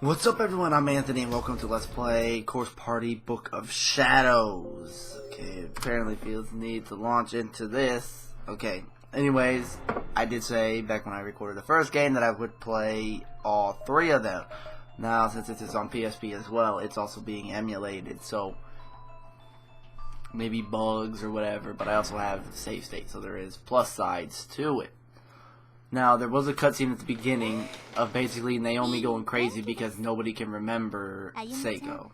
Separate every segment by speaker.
Speaker 1: What's up, everyone? I'm Anthony, and welcome to Let's Play Course Party Book of Shadows. Okay, it apparently feels the need to launch into this. Okay, anyways, I did say back when I recorded the first game that I would play all three of them. Now, since it is on PSP as well, it's also being emulated, so maybe bugs or whatever, but I also have the save state, so there is plus sides to it. Now, there was a cutscene at the beginning of basically Naomi going crazy because nobody can remember Seiko.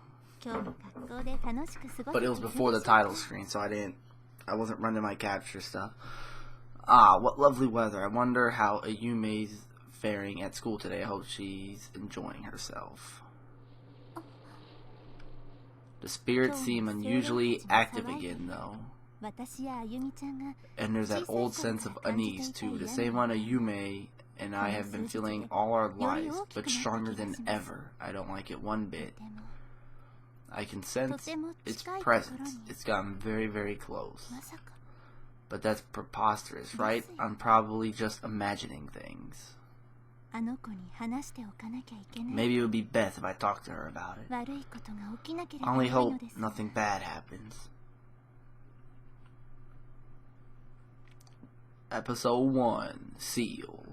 Speaker 1: But it was before the title screen, so I wasn't running my capture stuff. Ah, what lovely weather. I wonder how Ayume's faring at school today. I hope she's enjoying herself. The spirits seem unusually active again, though. And there's that old sense of unease, too. The same one Ayume and I have been feeling all our lives, but stronger than ever. I don't like it one bit. I can sense its presence. It's gotten very, very close. But that's preposterous, right? I'm probably just imagining things. Maybe it would be best if I talked to her about it. I only hope nothing bad happens. Episode 1, Seal.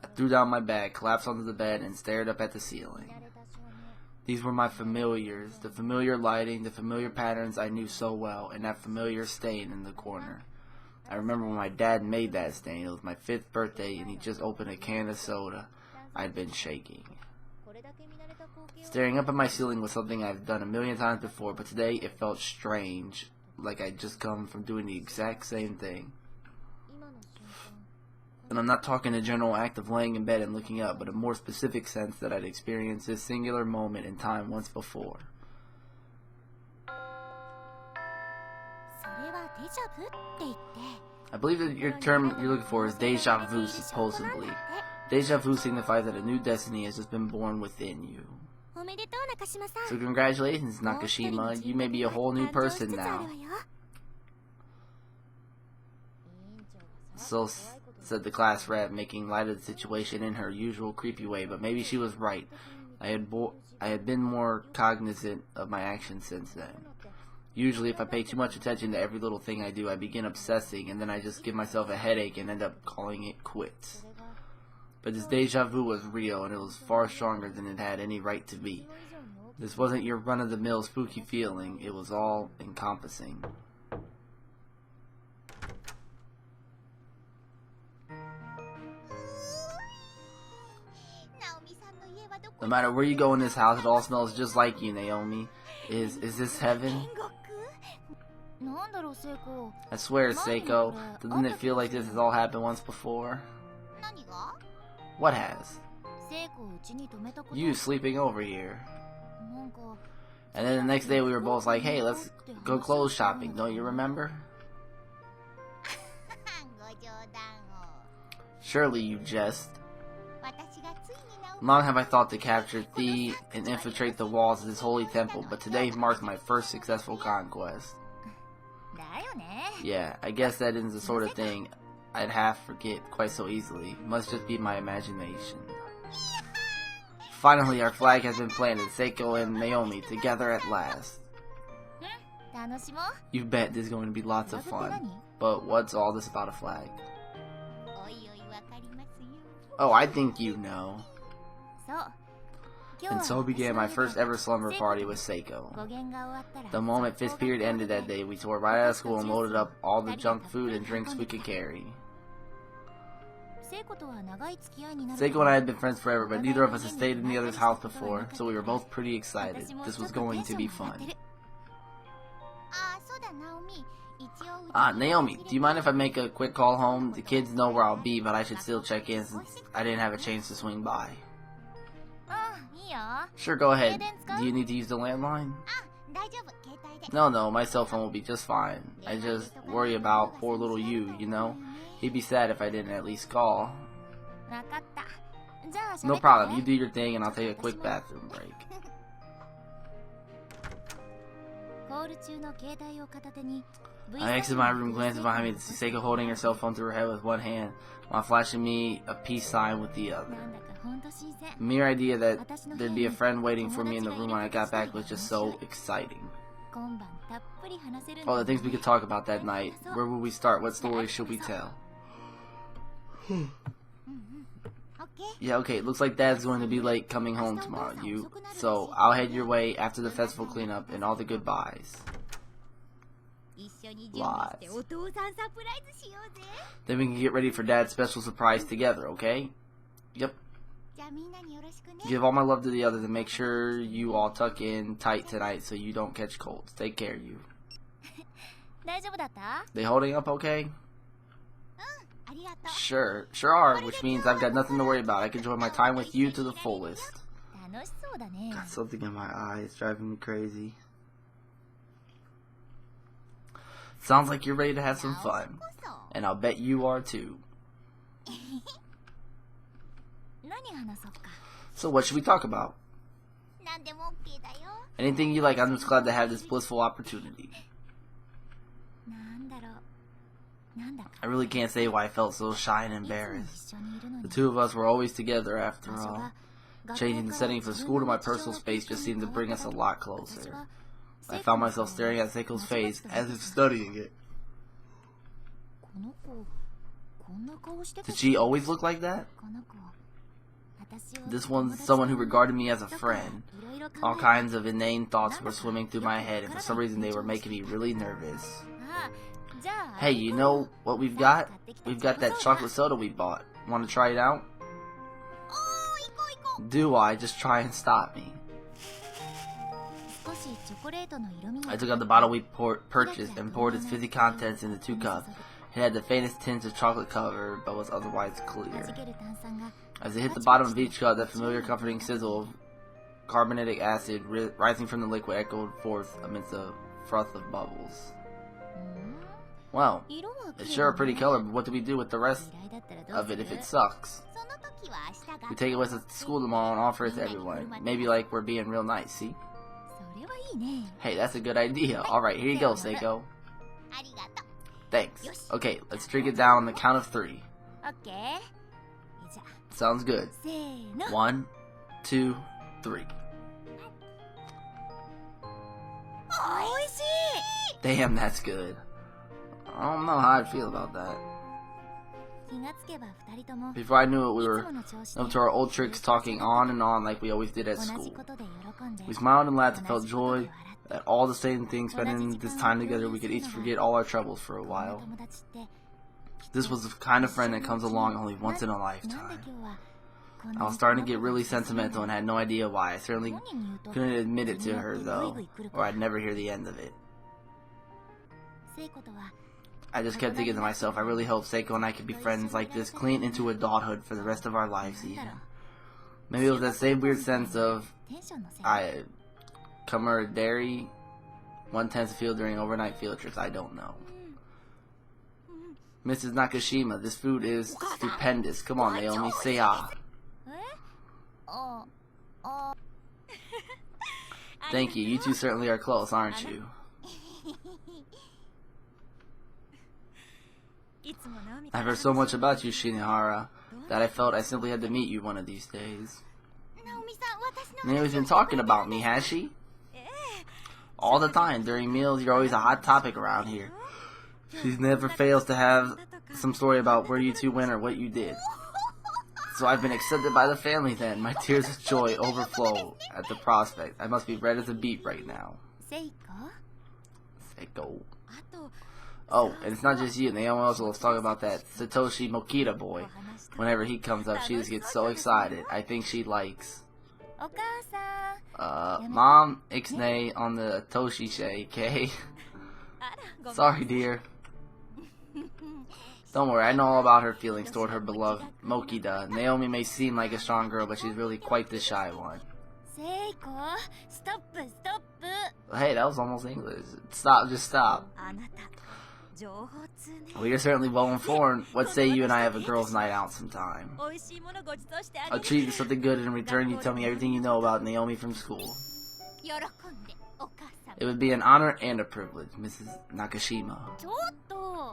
Speaker 1: I threw down my bag, collapsed onto the bed, and stared up at the ceiling. These were my familiars, the familiar lighting, the familiar patterns I knew so well, and that familiar stain in the corner. I remember when my dad made that stain. It was my 5th birthday, and he just opened a can of soda. I'd been shaking. Staring up at my ceiling was something I've done a million times before, but today it felt strange, like I'd just come from doing the exact same thing. And I'm not talking a general act of laying in bed and looking up, but a more specific sense that I'd experienced this singular moment in time once before. I believe that your term you're looking for is deja vu, supposedly. Deja vu signifies that a new destiny has just been born within you. So congratulations, Nakashima. You may be a whole new person now. So said the class rep, making light of the situation in her usual creepy way, but maybe she was right. I had been more cognizant of my actions since then. Usually, if I pay too much attention to every little thing I do, I begin obsessing, and then I just give myself a headache and end up calling it quits. But this deja vu was real, and it was far stronger than it had any right to be. This wasn't your run-of-the-mill spooky feeling. It was all encompassing. No matter where you go in this house, it all smells just like you, Naomi. Is this heaven? I swear, Seiko, doesn't it feel like this has all happened once before? What has? You sleeping over here. And then the next day we were both like, hey, let's go clothes shopping, don't you remember? Surely you jest. Long have I thought to capture thee and infiltrate the walls of this holy temple, but today marks my first successful conquest. Yeah, I guess that isn't the sort of thing I'd half forget quite so easily. Must just be my imagination. Finally, our flag has been planted. Seiko and Naomi together at last. You bet there's going to be lots of fun. But what's all this about a flag? Oh, I think you know. And so began my first ever slumber party with Seiko. The moment 5th period ended that day, we tore right out of school and loaded up all the junk food and drinks we could carry. Seiko and I had been friends forever, but neither of us had stayed in the other's house before, so we were both pretty excited. This was going to be fun. Naomi, do you mind if I make a quick call home? The kids know where I'll be, but I should still check in since I didn't have a chance to swing by. Sure, go ahead. Do you need to use the landline? No, my cell phone will be just fine. I just worry about poor little you know? He'd be sad if I didn't at least call. No problem, you do your thing and I'll take a quick bathroom break. I exited my room, glancing behind me to see Seiko holding her cell phone to her head with one hand, while flashing me a peace sign with the other. The mere idea that there'd be a friend waiting for me in the room when I got back was just so exciting. Oh, the things we could talk about that night. Where would we start? What story should we tell? Yeah, okay, it looks like Dad's going to be late coming home tomorrow, so I'll head your way after the festival cleanup and all the goodbyes. Lies. Then we can get ready for Dad's special surprise together, okay? Yep. Give all my love to the others and make sure you all tuck in tight tonight so you don't catch colds. Take care, you. They holding up okay? Sure are, which means I've got nothing to worry about. I can enjoy my time with you to the fullest. Got something in my eye. It's driving me crazy. Sounds like you're ready to have some fun. And I'll bet you are too. So what should we talk about? Anything you like. I'm just glad to have this blissful opportunity. I really can't say why I felt so shy and embarrassed. The two of us were always together after all. Changing the setting from school to my personal space just seemed to bring us a lot closer. I found myself staring at Seiko's face as if studying it. Did she always look like that? This one's someone who regarded me as a friend. All kinds of inane thoughts were swimming through my head, and for some reason they were making me really nervous. Hey, you know what we've got? We've got that chocolate soda we bought. Want to try it out? Do I? Just try and stop me. I took out the bottle we purchased and poured its fizzy contents into 2 cups. It had the faintest tinge of chocolate cover, but was otherwise clear. As it hit the bottom of each cup, that familiar comforting sizzle of carbonatic acid rising from the liquid echoed forth amidst a froth of bubbles. Well, it's sure a pretty color, but what do we do with the rest of it if it sucks? We take it with us to school tomorrow and offer it to everyone. Maybe like we're being real nice, see? Hey, that's a good idea. Alright, here you go, Seiko. Thanks. Okay, let's drink it down on the count of 3. Sounds good. 1, 2, 3. Damn, that's good. I don't know how I'd feel about that. Before I knew it, we were up to our old tricks, talking on and on like we always did at school. We smiled and laughed and felt joy at all the same things. Spending this time together, we could each forget all our troubles for a while. This was the kind of friend that comes along only once in a lifetime. I was starting to get really sentimental and had no idea why. I certainly couldn't admit it to her, though, or I'd never hear the end of it. I just kept thinking to myself, I really hope Seiko and I could be friends like this, clean into adulthood for the rest of our lives even. Maybe it was that same weird sense of camaraderie one tends to feel during overnight field trips. I don't know. Mrs. Nakashima, this food is stupendous. Come on, Naomi, say ah. Thank you. You two certainly are close, aren't you? I've heard so much about you, Shinihara, that I felt I simply had to meet you one of these days. Naomi's been talking about me, has she? All the time. During meals, you're always a hot topic around here. She never fails to have some story about where you two went or what you did. So I've been accepted by the family then. My tears of joy overflow at the prospect. I must be red as a beet right now. Seiko. Oh, and it's not just you. Naomi also loves talking about that Satoshi Mokita boy. Whenever he comes up, she just gets so excited. I think she likes... Mom, Ixnay on the Toshishe, okay? Sorry, dear. Don't worry, I know all about her feelings toward her beloved Mokita. Naomi may seem like a strong girl, but she's really quite the shy one. Hey, that was almost English. Stop, just stop. Well, you're certainly well informed. What say you and I have a girls' night out sometime? I'll treat you something good, and in return you tell me everything you know about Naomi from school. It would be an honor and a privilege, Mrs. Nakashima.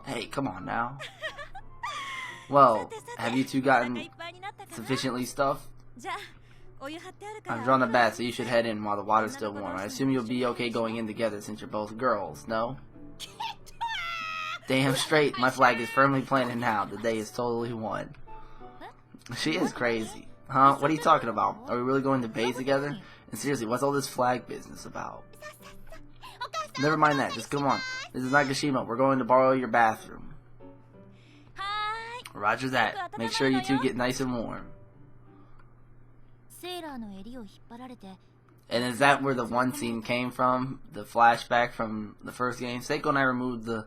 Speaker 1: Hey, come on now. Well, have you two gotten sufficiently stuffed? I've drawn a bath, so you should head in while the water's still warm. I assume you'll be okay going in together since you're both girls, no? Damn straight, my flag is firmly planted now. The day is totally won. She is crazy. Huh? What are you talking about? Are we really going to bathe together? And seriously, what's all this flag business about? Never mind that, just come on. This is Nakashima, we're going to borrow your bathroom. Roger that. Make sure you two get nice and warm. And is that where the one scene came from? The flashback from the first game? Seiko and I removed the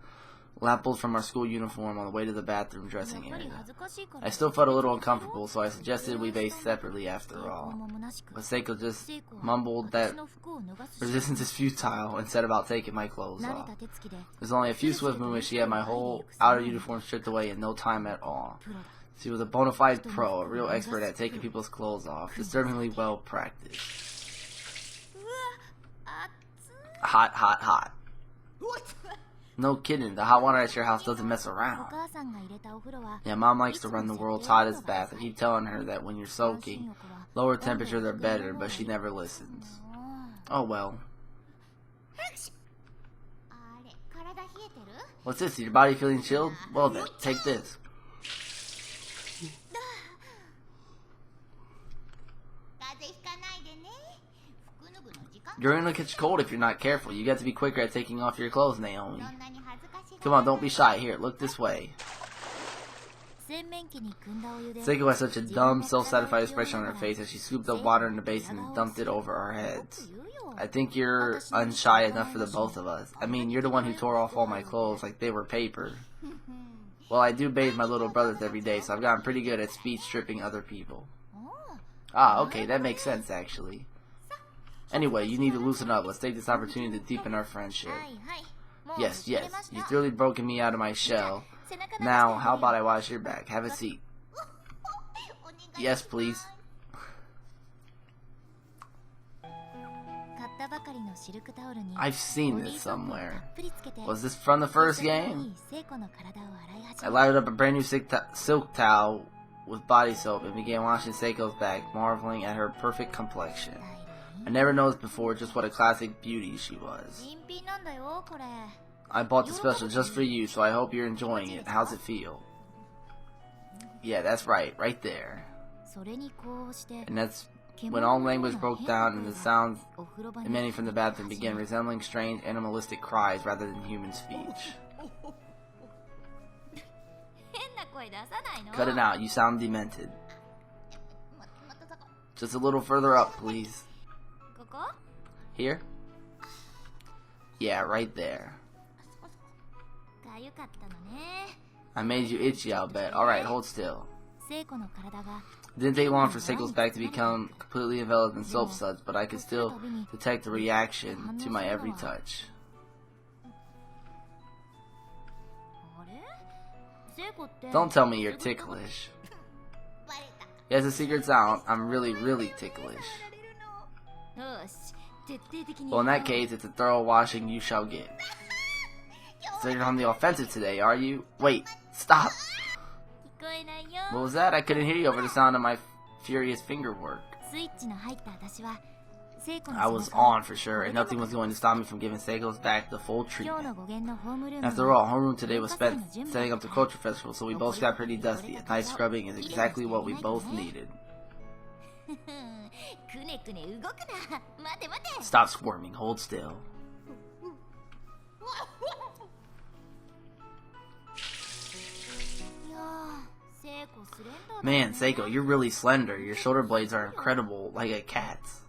Speaker 1: lapels from our school uniform on the way to the bathroom dressing area. I still felt a little uncomfortable, so I suggested we bathe separately after all. But Seiko just mumbled that resistance is futile and said about taking my clothes off. There's only a few swift movements, she had my whole outer uniform stripped away in no time at all. She was a bona fide pro, a real expert at taking people's clothes off, disturbingly well practiced. Hot, hot, hot. No kidding, the hot water at your house doesn't mess around. Yeah, Mom likes to run the world's hottest bath. I keep telling her that when you're soaking, lower temperatures are better, but she never listens. Oh well. What's this? Is your body feeling chilled? Well then, take this. You're gonna catch cold if you're not careful. You got to be quicker at taking off your clothes, Naomi. Come on, don't be shy. Here, look this way. Seiko has such a dumb, self-satisfied expression on her face as she scooped up water in the basin and dumped it over our heads. I think you're unshy enough for the both of us. I mean, you're the one who tore off all my clothes like they were paper. Well, I do bathe my little brothers every day, so I've gotten pretty good at speed stripping other people. Ah, okay, that makes sense, actually. Anyway, you need to loosen up. Let's take this opportunity to deepen our friendship. Yes, yes. You've really broken me out of my shell. Now, how about I wash your back? Have a seat. Yes, please. I've seen this somewhere. Was this from the first game? I lathered up a brand new silk towel with body soap and began washing Seiko's back, marveling at her perfect complexion. I never noticed before just what a classic beauty she was. I bought the special just for you, so I hope you're enjoying it. How's it feel? Yeah, that's right there. And that's when all language broke down and the sounds emanating from the bathroom began resembling strange animalistic cries rather than human speech. Cut it out, you sound demented. Just a little further up, please. Here? Yeah, right there. I made you itchy, I'll bet. Alright, hold still. It didn't take long for Seiko's back to become completely enveloped in soap suds, but I could still detect the reaction to my every touch. Don't tell me you're ticklish. Yes, the secret's out. I'm really, really ticklish. Well, in that case, it's a thorough washing you shall get. So you're on the offensive today, are you? Wait, stop! What was that? I couldn't hear you over the sound of my furious finger work. I was on for sure, and nothing was going to stop me from giving Seiko's back the full treatment. After all, homeroom today was spent setting up the culture festival, so we both got pretty dusty. A nice scrubbing is exactly what we both needed. Stop squirming, hold still. Man, Seiko, you're really slender. Your shoulder blades are incredible, like a cat's.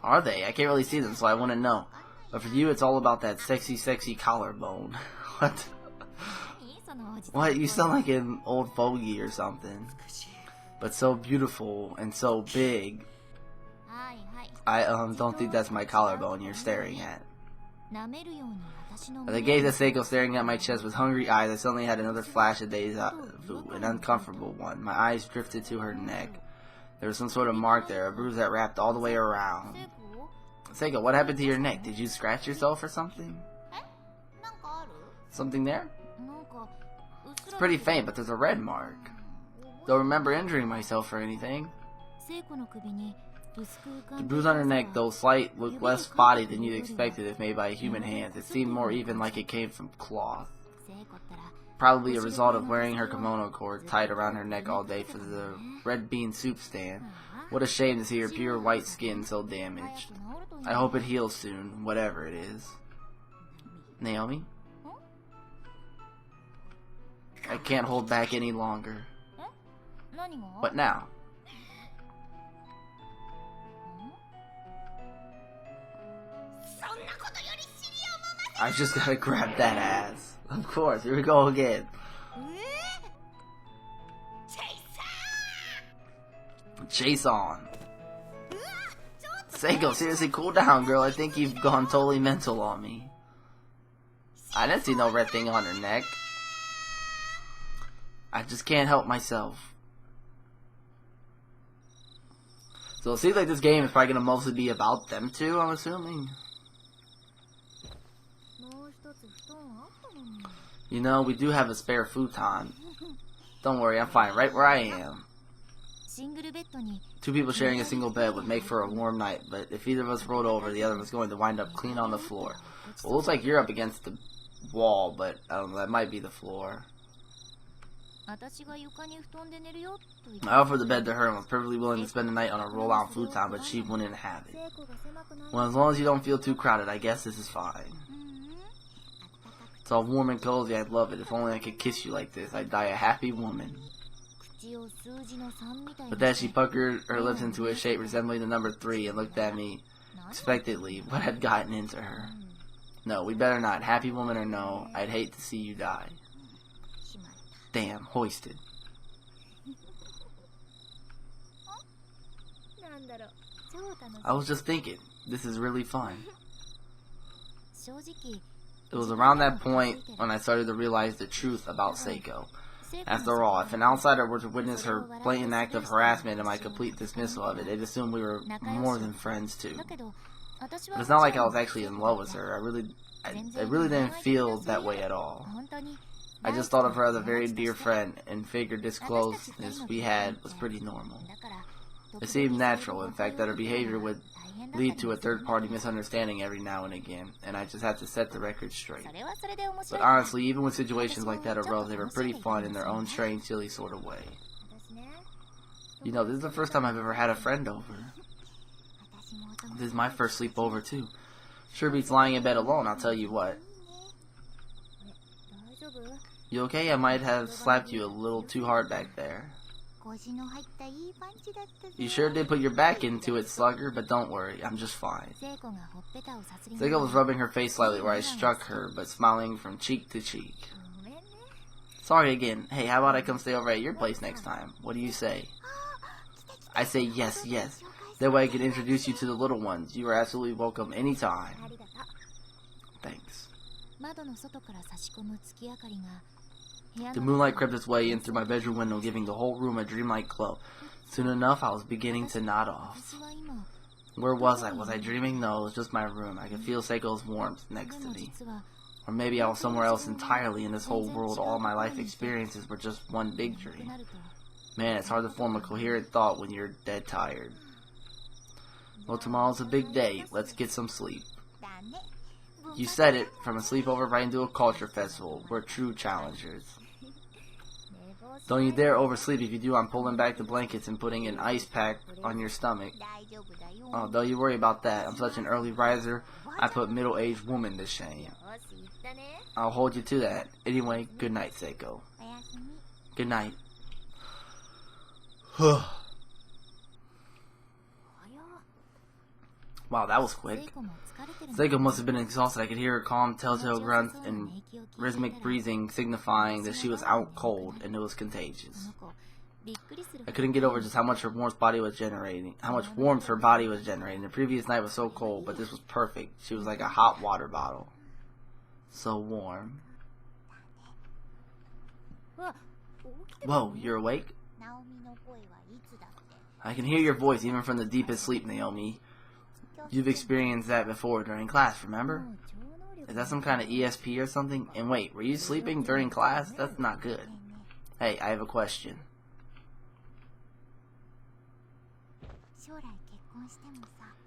Speaker 1: Are they? I can't really see them, so I wouldn't know. But for you, it's all about that sexy, sexy collarbone. What? What? You sound like an old fogey or something. But so beautiful and so big. I don't think that's my collarbone you're staring at. As I gazed at Seiko staring at my chest with hungry eyes, I suddenly had another flash of deja vu, an uncomfortable one. My eyes drifted to her neck. There was some sort of mark there, a bruise that wrapped all the way around. Seiko, what happened to your neck? Did you scratch yourself or something? Something there? It's pretty faint, but there's a red mark. Don't remember injuring myself or anything. The bruise on her neck, though slight, looked less spotty than you'd expected if made by a human hand. It seemed more even like it came from cloth. Probably a result of wearing her kimono cord tied around her neck all day for the red bean soup stand. What a shame to see her pure white skin so damaged. I hope it heals soon, whatever it is. Naomi? I can't hold back any longer. What now? I just gotta grab that ass. Of course, here we go again. Chase on. Seiko, seriously, cool down, girl. I think you've gone totally mental on me. I didn't see no red thing on her neck. I just can't help myself. So it seems like this game is probably going to mostly be about them two, I'm assuming. You know, we do have a spare futon. Don't worry, I'm fine right where I am. Two people sharing a single bed would make for a warm night, but if either of us rolled over, the other was going to wind up clean on the floor. Well, it looks like you're up against the wall, but I don't know, that might be the floor. I offered the bed to her and was perfectly willing to spend the night on a roll-out futon, but she wouldn't have it. Well, as long as you don't feel too crowded, I guess this is fine. It's all warm and cozy, I'd love it. If only I could kiss you like this, I'd die a happy woman. With that, she puckered her lips into a shape resembling the number 3 and looked at me expectantly. What had gotten into her? No, we better not. Happy woman or no, I'd hate to see you die. Damn, hoisted. I was just thinking, this is really fun. It was around that point when I started to realize the truth about Seiko. After all, if an outsider were to witness her blatant act of harassment and my complete dismissal of it, they'd assume we were more than friends too. But it's not like I was actually in love with her. I really didn't feel that way at all. I just thought of her as a very dear friend and figured this closeness we had was pretty normal. It seemed natural, in fact, that her behavior would lead to a third-party misunderstanding every now and again, and I just had to set the record straight. But honestly, even when situations like that arose, they were pretty fun in their own strange, silly sort of way. You know, this is the first time I've ever had a friend over. This is my first sleepover, too. Sure beats lying in bed alone, I'll tell you what. You okay? I might have slapped you a little too hard back there. You sure did put your back into it, slugger, but don't worry, I'm just fine. Seiko was rubbing her face slightly where I struck her, but smiling from cheek to cheek. Sorry again. Hey, how about I come stay over at your place next time? What do you say? I say yes, yes. That way I can introduce you to the little ones. You are absolutely welcome anytime. Thanks. The moonlight crept its way in through my bedroom window, giving the whole room a dreamlike glow. Soon enough, I was beginning to nod off. Where was I? Was I dreaming? No, it was just my room. I could feel Seiko's warmth next to me. Or maybe I was somewhere else entirely in this whole world. All my life experiences were just one big dream. Man, it's hard to form a coherent thought when you're dead tired. Well, tomorrow's a big day. Let's get some sleep. You said it, from a sleepover right into a culture festival. We're true challengers. Don't you dare oversleep. If you do, I'm pulling back the blankets and putting an ice pack on your stomach. Oh, don't you worry about that. I'm such an early riser, I put middle-aged woman to shame. I'll hold you to that. Anyway, good night, Seiko. Good night. Wow, that was quick. Seiko must have been exhausted. I could hear her calm, telltale grunts and rhythmic breathing signifying that she was out cold and it was contagious. I couldn't get over just how much her warmth her body was generating. The previous night was so cold, but this was perfect. She was like a hot water bottle. So warm. Whoa, you're awake? I can hear your voice even from the deepest sleep, Naomi. You've experienced that before during class, remember? Is that some kind of ESP or something? And wait, were you sleeping during class? That's not good. Hey, I have a question.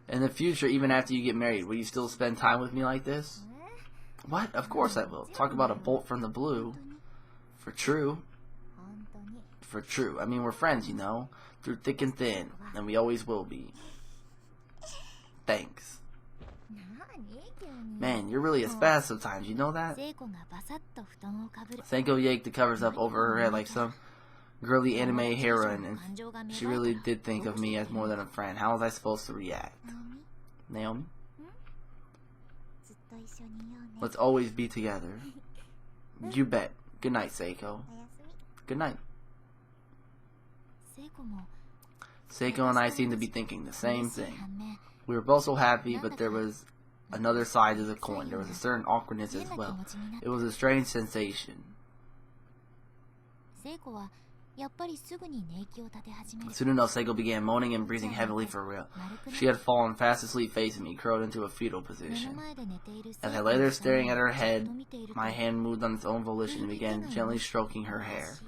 Speaker 1: In the future, even after you get married, will you still spend time with me like this? What? Of course I will. Talk about a bolt from the blue. For true. For true. I mean, we're friends, you know. Through thick and thin. And we always will be. Thanks. Man, you're really a spaz sometimes, you know that? Seiko yanked the covers up over her head like some girly anime heroine, and she really did think of me as more than a friend. How was I supposed to react? Naomi? Let's always be together. You bet. Good night, Seiko. Good night. Seiko and I seem to be thinking the same thing. We were both so happy, but there was another side to the coin. There was a certain awkwardness as well. It was a strange sensation. Soon enough, Seiko began moaning and breathing heavily for real. She had fallen fast asleep facing me, curled into a fetal position. As I lay there staring at her head, my hand moved on its own volition and began gently stroking her hair.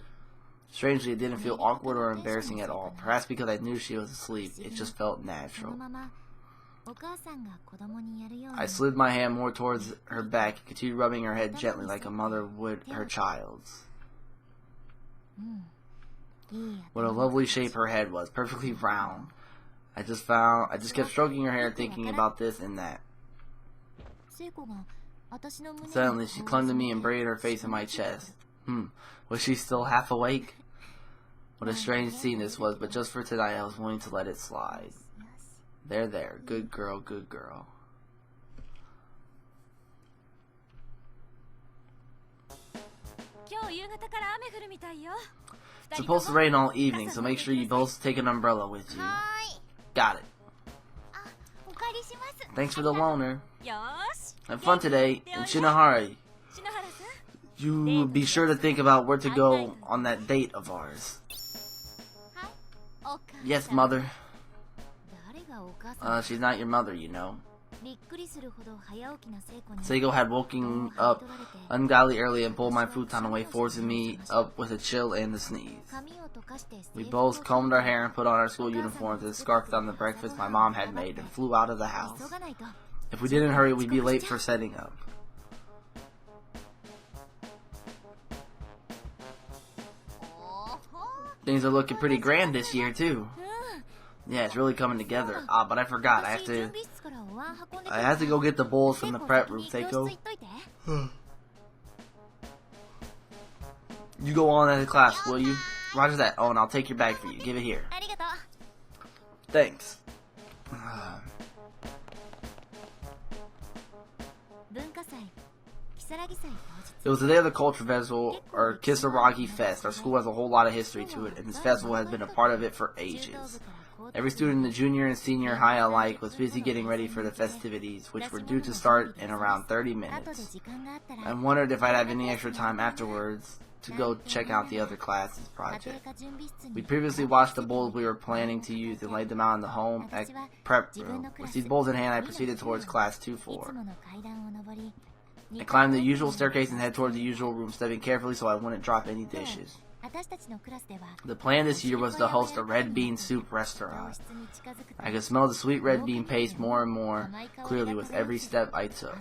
Speaker 1: Strangely, it didn't feel awkward or embarrassing at all. Perhaps because I knew she was asleep, it just felt natural. I slid my hand more towards her back and continued rubbing her head gently like a mother would her child's. What a lovely shape her head was, perfectly round. I just kept stroking her hair, thinking about this and that. Suddenly, she clung to me and buried her face in my chest. Was she still half awake? What a strange scene this was, but just for tonight, I was willing to let it slide. There. Good girl, good girl. It's supposed to rain all evening, so make sure you both take an umbrella with you. Got it. Thanks for the loaner. Have fun today, and Shinohara, you be sure to think about where to go on that date of ours. Yes, mother. She's not your mother, you know. Seiko had woken up ungodly early and pulled my futon away, forcing me up with a chill and a sneeze. We both combed our hair and put on our school uniforms and scarfed on the breakfast my mom had made and flew out of the house. If we didn't hurry, we'd be late for setting up. Things are looking pretty grand this year, too. Yeah, it's really coming together. But I forgot. I have to go get the bowls from the prep room, Seiko. You go on into class, will you? Roger that. Oh, and I'll take your bag for you. Give it here. Thanks. It was the day of the Culture Festival, or Kisaragi Fest. Our school has a whole lot of history to it, and this festival has been a part of it for ages. Every student in the junior and senior high alike was busy getting ready for the festivities, which were due to start in around 30 minutes. I wondered if I'd have any extra time afterwards to go check out the other classes' project. We previously watched the bowls we were planning to use and laid them out in the home ec prep room. With these bowls in hand, I proceeded towards class 2-4. I climbed the usual staircase and head toward the usual room, stepping carefully so I wouldn't drop any dishes. The plan this year was to host a red bean soup restaurant. I could smell the sweet red bean paste more and more clearly with every step I took.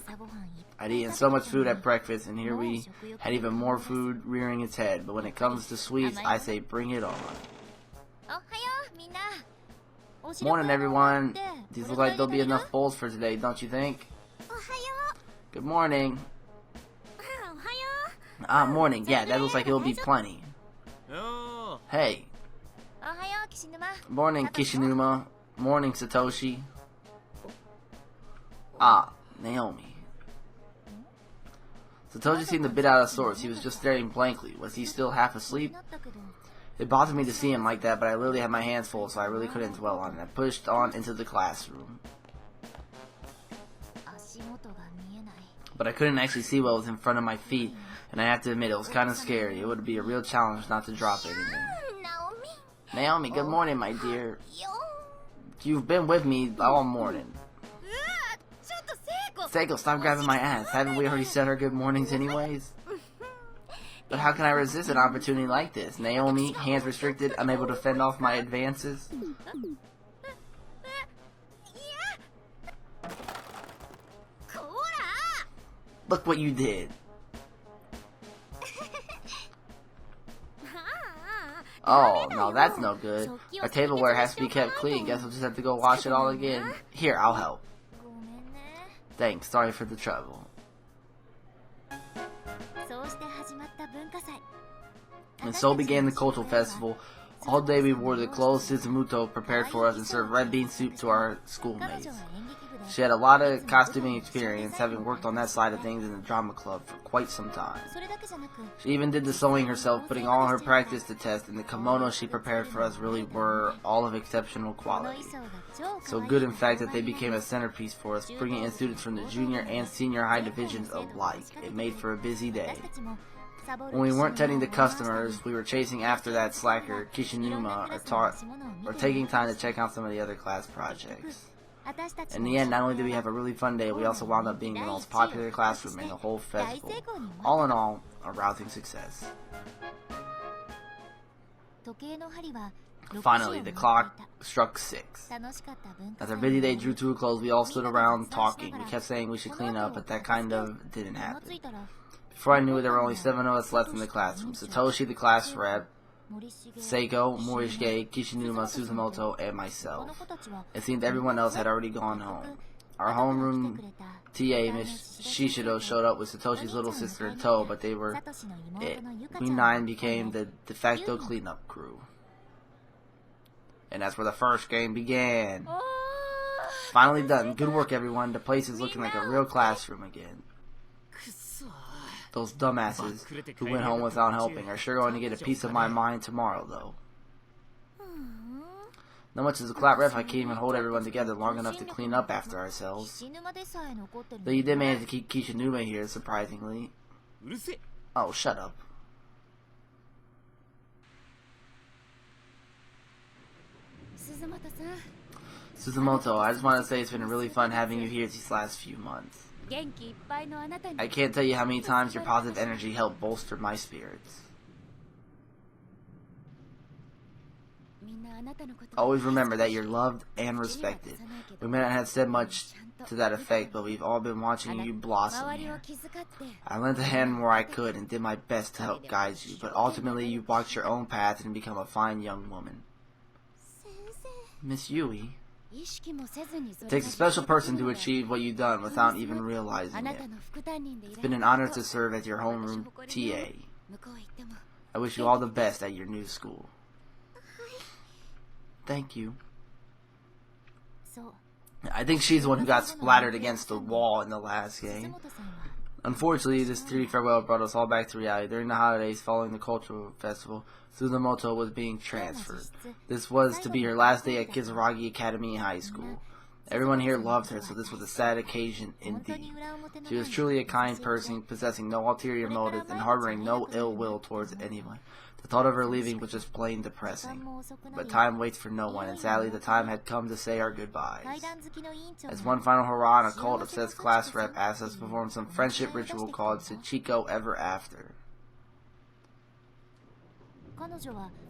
Speaker 1: I'd eaten so much food at breakfast, and here we had even more food rearing its head. But when it comes to sweets, I say bring it on. Morning, everyone. These look like there'll be enough bowls for today, don't you think? Good morning. Morning. Yeah, that looks like it'll be plenty. Hey. Morning, Kishinuma. Morning, Satoshi. Naomi. Satoshi seemed a bit out of sorts. He was just staring blankly. Was he still half asleep? It bothered me to see him like that, but I literally had my hands full, so I really couldn't dwell on it. I pushed on into the classroom. But I couldn't actually see what was in front of my feet, and I have to admit it was kind of scary. It would be a real challenge not to drop anything. Naomi, good morning, my dear. You've been with me all morning. Seiko, stop grabbing my ass. Haven't we already said our good mornings anyways? But how can I resist an opportunity like this? Naomi, hands restricted, unable to fend off my advances. Look what you did. Oh, no, that's no good. Our tableware has to be kept clean. Guess we'll just have to go wash it all again. Here, I'll help. Thanks, sorry for the trouble. And so began the cultural festival. All day we wore the clothes Suzumoto prepared for us and served red bean soup to our schoolmates. She had a lot of costuming experience, having worked on that side of things in the drama club for quite some time. She even did the sewing herself, putting all her practice to test, and the kimonos she prepared for us really were all of exceptional quality. So good, in fact, that they became a centerpiece for us, bringing in students from the junior and senior high divisions alike. It made for a busy day. When we weren't tending to customers, we were chasing after that slacker, Kishinuma, or taking time to check out some of the other class projects. In the end, not only did we have a really fun day, we also wound up being the most popular classroom in the whole festival. All in all, a rousing success. Finally, the clock struck 6. As our busy day drew to a close, we all stood around talking. We kept saying we should clean up, but that kind of didn't happen. Before I knew it, there were only 7 of us left in the classroom. Satoshi, the class rep, Seiko, Morishige, Kishinuma, Suzumoto, and myself. It seemed everyone else had already gone home. Our homeroom TA, Miss Shishido, showed up with Satoshi's little sister in tow, but they were it. We 9 became the de facto cleanup crew. And that's where the first game began. Finally done. Good work, everyone. The place is looking like a real classroom again. Those dumbasses who went home without helping are sure going to get a piece of my mind tomorrow, though. Not much as a clap ref, I can't even hold everyone together long enough to clean up after ourselves. Though you did manage to keep Kishinuma here, surprisingly. Oh, shut up. Suzumoto, I just want to say it's been really fun having you here these last few months. I can't tell you how many times your positive energy helped bolster my spirits. Always remember that you're loved and respected. We may not have said much to that effect, but we've all been watching you blossom here. I lent a hand where I could and did my best to help guide you, but ultimately you walked your own path and become a fine young woman. Miss Yui. It takes a special person to achieve what you've done without even realizing it. It's been an honor to serve as your homeroom TA. I wish you all the best at your new school. Thank you. I think she's the one who got splattered against the wall in the last game. Unfortunately, this 3D farewell brought us all back to reality. During the holidays following the cultural festival, Suzumoto was being transferred. This was to be her last day at Kizuragi Academy High School. Everyone here loved her, so this was a sad occasion indeed. She was truly a kind person, possessing no ulterior motives and harboring no ill will towards anyone. The thought of her leaving was just plain depressing. But time waits for no one, and sadly the time had come to say our goodbyes. As one final hurrah, an occult-obsessed class rep asked us to perform some friendship ritual called Sachiko Ever After.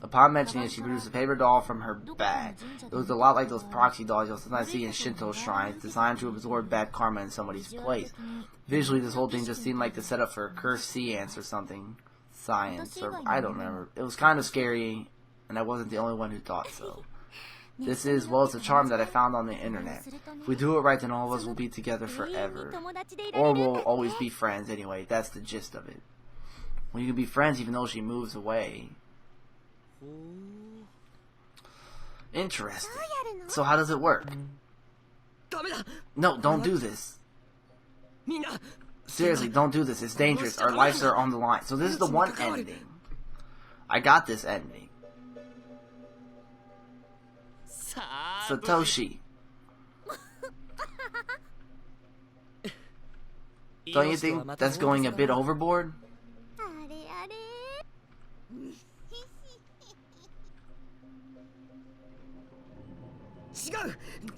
Speaker 1: Upon mentioning it, she produced a paper doll from her bag. It was a lot like those proxy dolls you'll sometimes see in Shinto shrines, designed to absorb bad karma in somebody's place. Visually, this whole thing just seemed like the setup for a cursed sea ants or something. Science, or I don't remember. It was kind of scary, and I wasn't the only one who thought so. This is, well, it's a charm that I found on the internet. If we do it right, then all of us will be together forever. Or we'll always be friends anyway. That's the gist of it. Well, you can be friends even though she moves away. Interesting. So how does it work? No, don't do this. Seriously, don't do this. It's dangerous. Our lives are on the line. So this is the one ending. I got this ending. Satoshi. Don't you think that's going a bit overboard?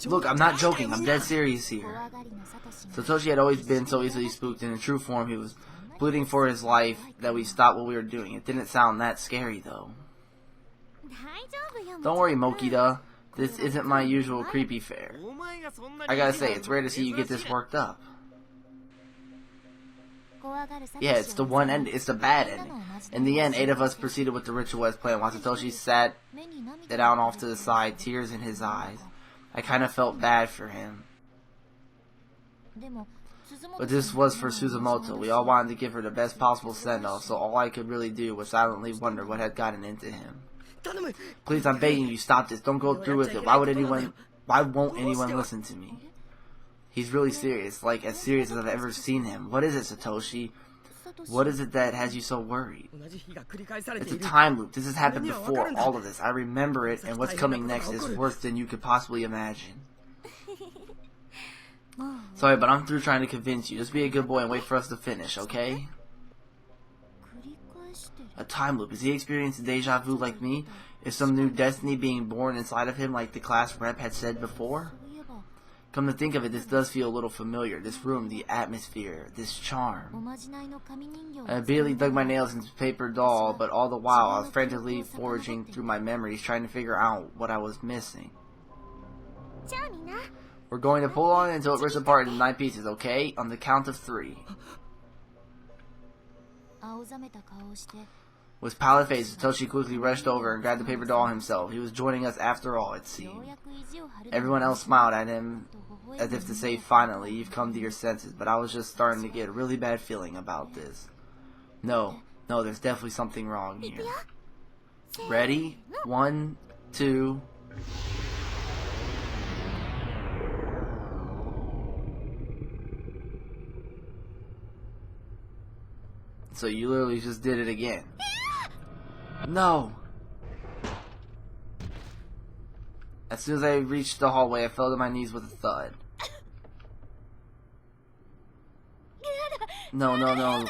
Speaker 1: Look, I'm not joking. I'm dead serious here. Satoshi had always been so easily spooked, and in true form, he was pleading for his life that we stop what we were doing. It didn't sound that scary, though. Don't worry, Mokida. This isn't my usual creepy fare. I gotta say, it's rare to see you get this worked up. Yeah, it's the one end. It's the bad ending. In the end, 8 of us proceeded with the ritual as planned, while Satoshi sat down off to the side, tears in his eyes. I kind of felt bad for him. But this was for Suzumoto. We all wanted to give her the best possible send-off, so all I could really do was silently wonder what had gotten into him. Please, I'm begging you, stop this. Don't go through with it. Why won't anyone listen to me? He's really serious, like as serious as I've ever seen him. What is it, Satoshi? What is it that has you so worried? It's a time loop. This has happened before, all of this. I remember it, and what's coming next is worse than you could possibly imagine. Sorry, but I'm through trying to convince you. Just be a good boy and wait for us to finish, okay? A time loop. Is he experiencing deja vu like me? Is some new destiny being born inside of him like the class rep had said before? Come to think of it, this does feel a little familiar. This room, the atmosphere, this charm. I barely dug my nails into paper doll, but all the while I was frantically foraging through my memories, trying to figure out what I was missing. We're going to pull on it until it rips apart into 9 pieces, okay? On the count of 3. With pallid face, Satoshi quickly rushed over and grabbed the paper doll himself. He was joining us after all, it seemed. Everyone else smiled at him, as if to say, finally, you've come to your senses, but I was just starting to get a really bad feeling about this. No, there's definitely something wrong here. Ready? 1, 2... So you literally just did it again. No! As soon as I reached the hallway, I fell to my knees with a thud. No.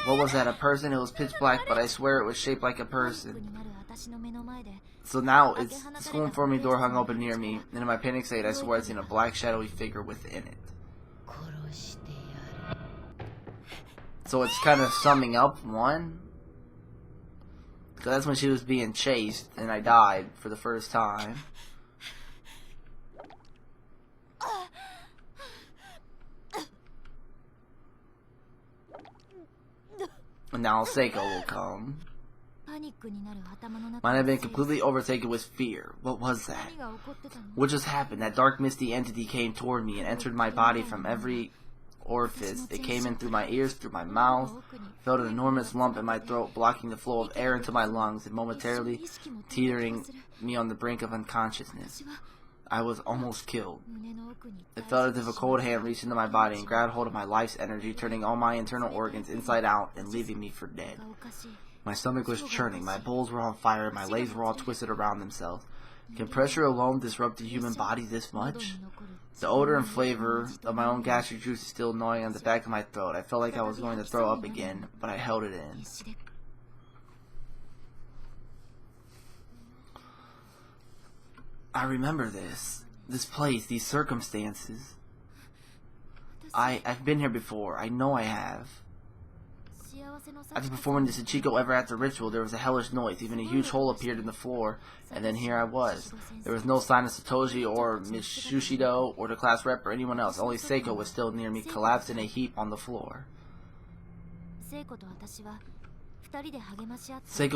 Speaker 1: What was that, a person? It was pitch black, but I swear it was shaped like a person. So now, it's the school informing door hung open near me, and in my panic state, I swore I'd seen a black shadowy figure within it. So it's kind of summing up 1. Because that's when she was being chased, and I died for the first time. And now Seiko will come. Mine had been completely overtaken with fear. What was that? What just happened? That dark misty entity came toward me and entered my body from every orifice. It came in through my ears, through my mouth, felt an enormous lump in my throat, blocking the flow of air into my lungs and momentarily teetering me on the brink of unconsciousness. I was almost killed. It felt as if a cold hand reached into my body and grabbed hold of my life's energy, turning all my internal organs inside out and leaving me for dead. My stomach was churning, my bowels were on fire, and my legs were all twisted around themselves. Can pressure alone disrupt the human body this much? The odor and flavor of my own gastric juice is still gnawing on the back of my throat. I felt like I was going to throw up again, but I held it in. I remember this. This place, these circumstances. I've been here before. I know I have. After performing the Sachiko ever after ritual, there was a hellish noise. Even a huge hole appeared in the floor, and then here I was. There was no sign of Satoshi or Mitsushido or the class rep or anyone else. Only Seiko was still near me, collapsed in a heap on the floor. Seiko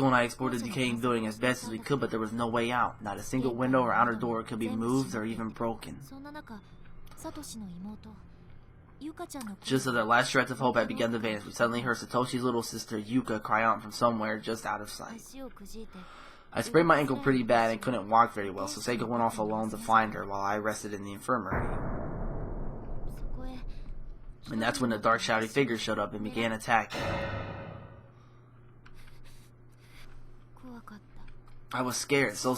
Speaker 1: and I explored the decaying building as best as we could, but there was no way out. Not a single window or outer door could be moved or even broken. Just as our last shreds of hope had begun to vanish, we suddenly heard Satoshi's little sister, Yuka, cry out from somewhere just out of sight. I sprained my ankle pretty bad and couldn't walk very well, so Seiko went off alone to find her while I rested in the infirmary. And that's when the dark shouty figure showed up and began attacking. I was scared, so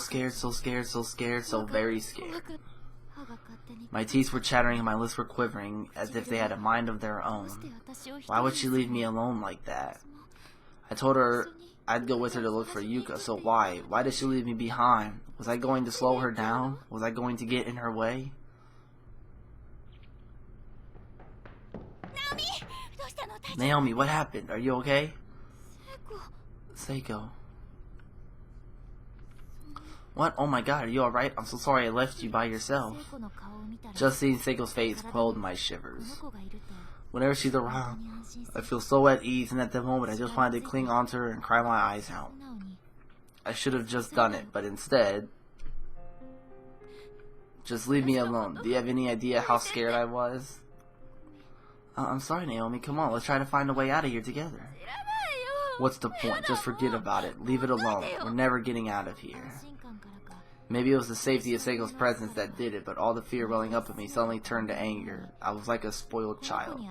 Speaker 1: very scared. My teeth were chattering and my lips were quivering as if they had a mind of their own. Why would she leave me alone like that? I told her I'd go with her to look for Yuka, so why? Why did she leave me behind? Was I going to slow her down? Was I going to get in her way? Naomi, what happened? Are you okay? Seiko. What? Oh my god, are you alright? I'm so sorry I left you by yourself. Just seeing Seiko's face quelled my shivers. Whenever she's around, I feel so at ease, and at that moment I just wanted to cling onto her and cry my eyes out. I should have just done it, but instead... Just leave me alone. Do you have any idea how scared I was? I'm sorry, Naomi. Come on, let's try to find a way out of here together. What's the point? Just forget about it. Leave it alone. We're never getting out of here. Maybe it was the safety of Seiko's presence that did it, but all the fear welling up in me suddenly turned to anger. I was like a spoiled child.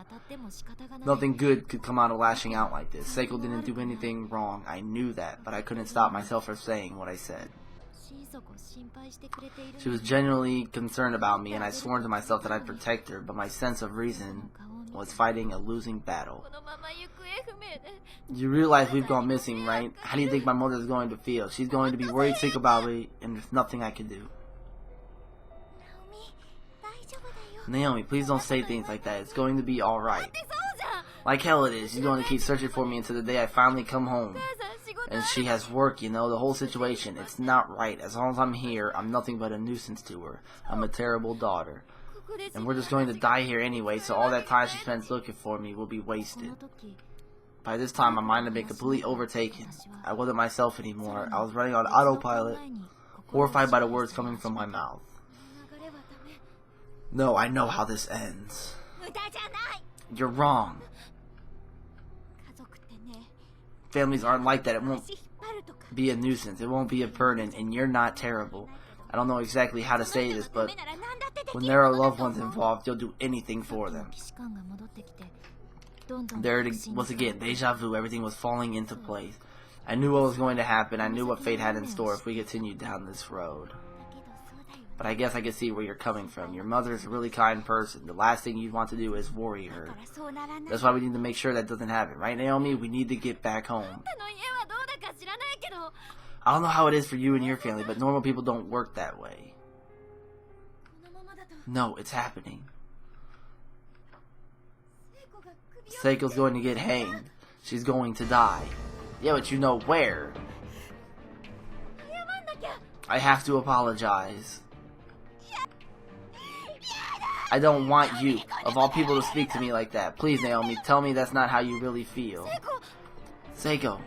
Speaker 1: Nothing good could come out of lashing out like this. Seiko didn't do anything wrong. I knew that, but I couldn't stop myself from saying what I said. She was genuinely concerned about me, and I swore to myself that I'd protect her, but my sense of reason was fighting a losing battle. You realize we've gone missing, right? How do you think my mother's going to feel? She's going to be worried sick about me, and there's nothing I can do. Naomi, please don't say things like that. It's going to be alright. Like hell it is. She's going to keep searching for me until the day I finally come home. And she has work, you know, the whole situation. It's not right. As long as I'm here, I'm nothing but a nuisance to her. I'm a terrible daughter. And we're just going to die here anyway, so all that time she spends looking for me will be wasted. By this time, my mind had been completely overtaken. I wasn't myself anymore. I was running on autopilot, horrified by the words coming from my mouth. No, I know how this ends. You're wrong. Families aren't like that. It won't be a nuisance. It won't be a burden, and you're not terrible. I don't know exactly how to say this, but when there are loved ones involved, you'll do anything for them. There it was again, deja vu. Everything was falling into place. I knew what was going to happen. I knew what fate had in store if we continued down this road. But I guess I can see where you're coming from. Your mother is a really kind person. The last thing you'd want to do is worry her. That's why we need to make sure that doesn't happen. Right, Naomi? We need to get back home. I don't know how it is for you and your family, but normal people don't work that way. No, it's happening. Seiko's going to get hanged. She's going to die. Yeah, but you know where. I have to apologize. I don't want you, of all people, to speak to me like that. Please, Naomi, tell me that's not how you really feel. Seiko.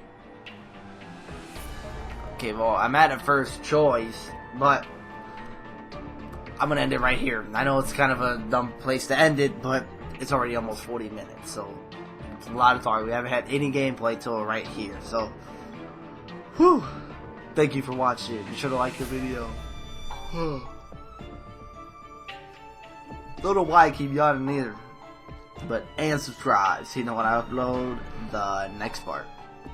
Speaker 1: Okay, well, I'm at a first choice, but I'm gonna end it right here. I know it's kind of a dumb place to end it, but it's already almost 40 minutes, so it's a lot of talk. We haven't had any gameplay till right here, so whew. Thank you for watching. Be sure to like the video. Don't know why I keep yawning either, and subscribe so you know when I upload the next part.